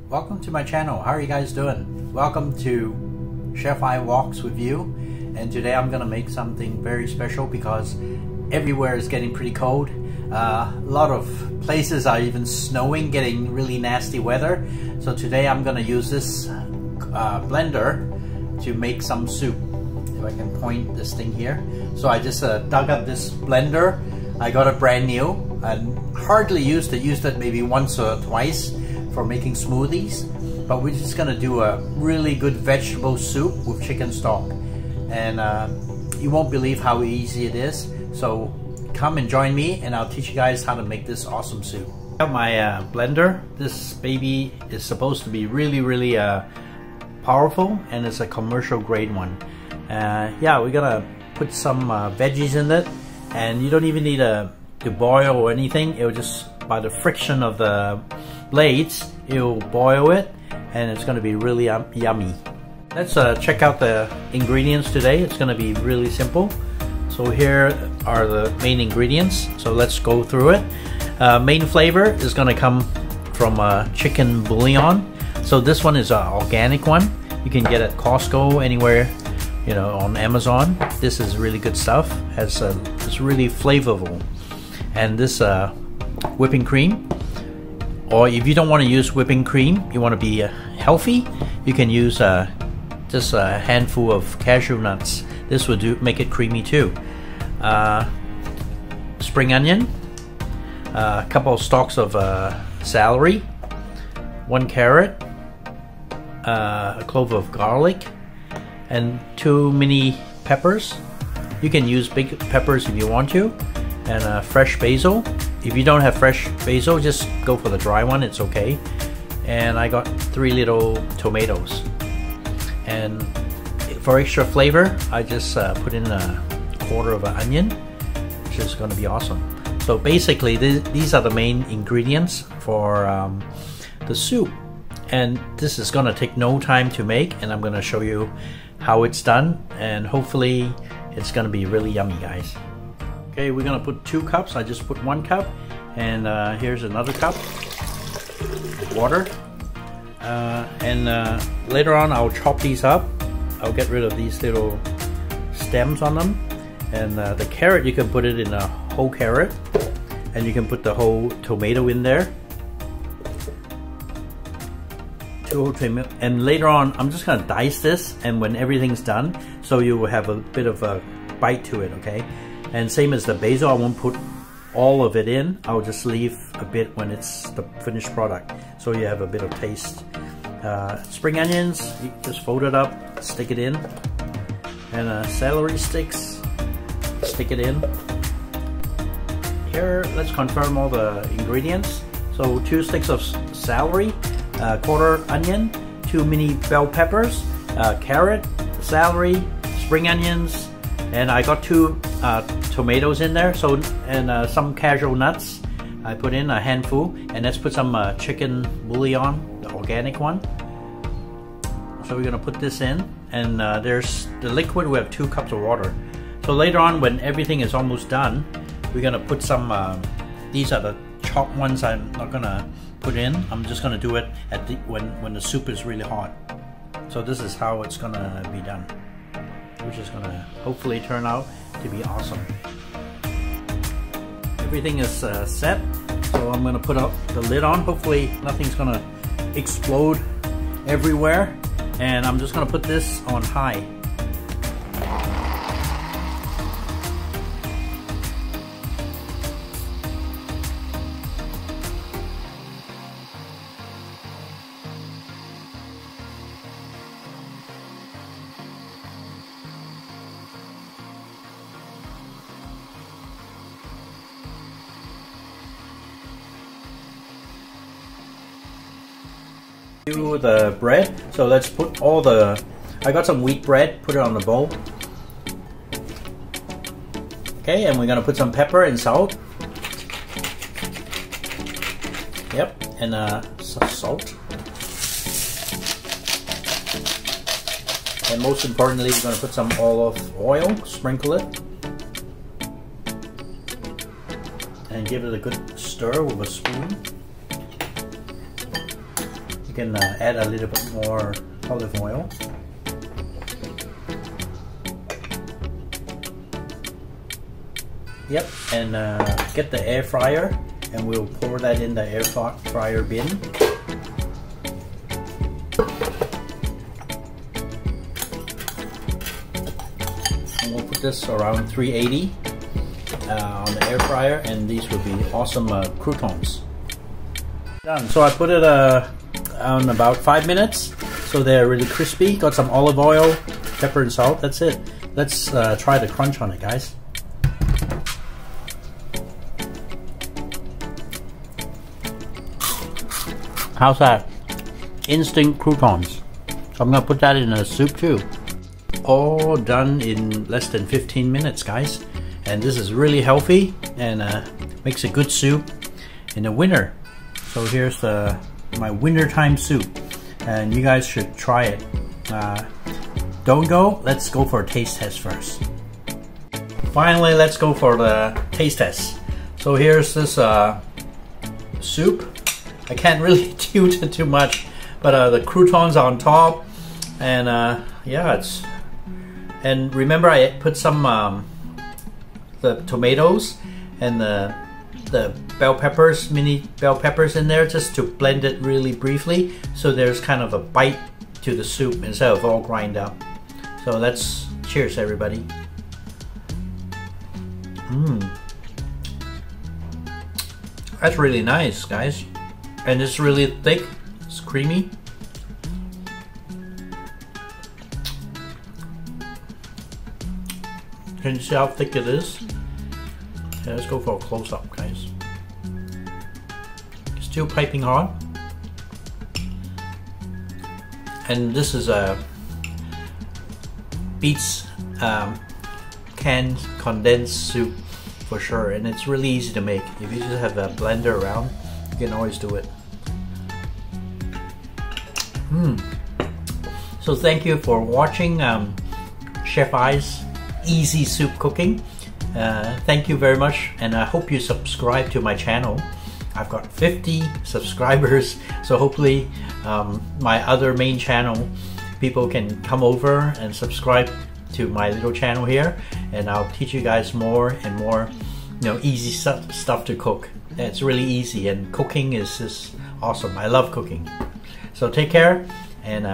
Welcome to my channel. How are you guys doing? Welcome to Chef I Walks with you. And today I'm gonna make something very special because everywhere is getting pretty cold. A lot of places are even snowing, getting really nasty weather. So today I'm gonna use this blender to make some soup. If I can point this thing here. So I just dug up this blender. I got it brand new. I hardly used it maybe once or twice for making smoothies, but we're just gonna do a really good vegetable soup with chicken stock, and you won't believe how easy it is. So come and join me and I'll teach you guys how to make this awesome soup. I have my blender. This baby is supposed to be really powerful, and it's a commercial grade one. Yeah, we're gonna put some veggies in it, and you don't even need to boil or anything. It'll just, by the friction of the blades, it'll boil it, and it's going to be really yummy. Let's check out the ingredients today. It's going to be really simple. So here are the main ingredients. So let's go through it. Main flavor is going to come from chicken bouillon. So this one is an organic one. You can get it at Costco, anywhere, you know, on Amazon. This is really good stuff. It's really flavorful. And this whipping cream, or if you don't want to use whipping cream, you want to be healthy, you can use just a handful of cashew nuts. This will make it creamy too. Spring onion, a couple of stalks of celery, 1 carrot, a clove of garlic, and 2 mini peppers. You can use big peppers if you want to, and fresh basil. If you don't have fresh basil, just go for the dry one, it's okay. And I got 3 little tomatoes. And for extra flavor, I just put in a 1/4 of an onion, which is going to be awesome. So basically, these are the main ingredients for the soup. And this is going to take no time to make, and I'm going to show you how it's done, and hopefully it's going to be really yummy, guys. Okay, we're gonna put 2 cups. I just put 1 cup, and here's another cup of water. Later on, I'll chop these up. I'll get rid of these little stems on them. And the carrot, you can put it in a whole carrot, and you can put the whole tomato in there. 2 whole tomatoes. And later on, I'm just gonna dice this, and when everything's done, so you will have a bit of a bite to it, okay? And same as the basil, I won't put all of it in. I'll just leave a bit when it's the finished product, so you have a bit of taste. Spring onions, you just fold it up, stick it in. And celery sticks, stick it in. Here, let's confirm all the ingredients. So 2 sticks of celery, 1/4 onion, 2 mini bell peppers, carrot, celery, spring onions, and I got 2 tomatoes in there, so, and some cashew nuts. I put in a handful, and let's put some chicken bouillon, the organic one. So we're gonna put this in, and there's the liquid. We have 2 cups of water. So later on, when everything is almost done, we're gonna put some. These are the chopped ones. I'm not gonna put in. I'm just gonna do it at when the soup is really hot. So this is how it's gonna be done, which is gonna hopefully turn out to be awesome. Everything is set, so I'm gonna put up the lid on. Hopefully nothing's gonna explode everywhere, and I'm just gonna put this on high. Do the bread, so let's put all the, I got some wheat bread, put it on the bowl. Okay, and we're gonna put some pepper and salt. Yep, and some salt. And most importantly, we're gonna put some olive oil, sprinkle it. And give it a good stir with a spoon. can add a little bit more olive oil. Yep, and get the air fryer, and we'll pour that in the air fryer bin. And we'll put this around 380 on the air fryer, and these will be awesome croutons. Done. So I put it on about 5 minutes, so they're really crispy. Got some olive oil, pepper and salt. That's it. Let's try the crunch on it, guys. How's that? Instant croutons. So I'm gonna put that in a soup too. All done in less than 15 minutes, guys. And this is really healthy and makes a good soup in the winter. So here's my wintertime soup, and you guys should try it. Don't go. Let's go for a taste test first. Finally, let's go for the taste test. So here's this soup. I can't really tilt it too much, but the croutons on top, and yeah, it's. And remember, I put some the tomatoes and the bell peppers, mini bell peppers in there, just to blend it really briefly, so there's kind of a bite to the soup instead of all grind up. So let's cheers, everybody. That's really nice, guys. And it's really thick, it's creamy. Can you see how thick it is? Okay, let's go for a close-up, guys. Still piping hot. And this is a beets canned condensed soup for sure, and it's really easy to make. If you just have a blender around, you can always do it. So thank you for watching Chef I's easy soup cooking. Thank you very much, and I hope you subscribe to my channel. I've got 50 subscribers, so hopefully my other main channel, people can come over and subscribe to my little channel here, and I'll teach you guys more and more, easy stuff to cook. It's really easy, and cooking is just awesome. I love cooking. So take care, and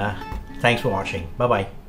thanks for watching. Bye bye.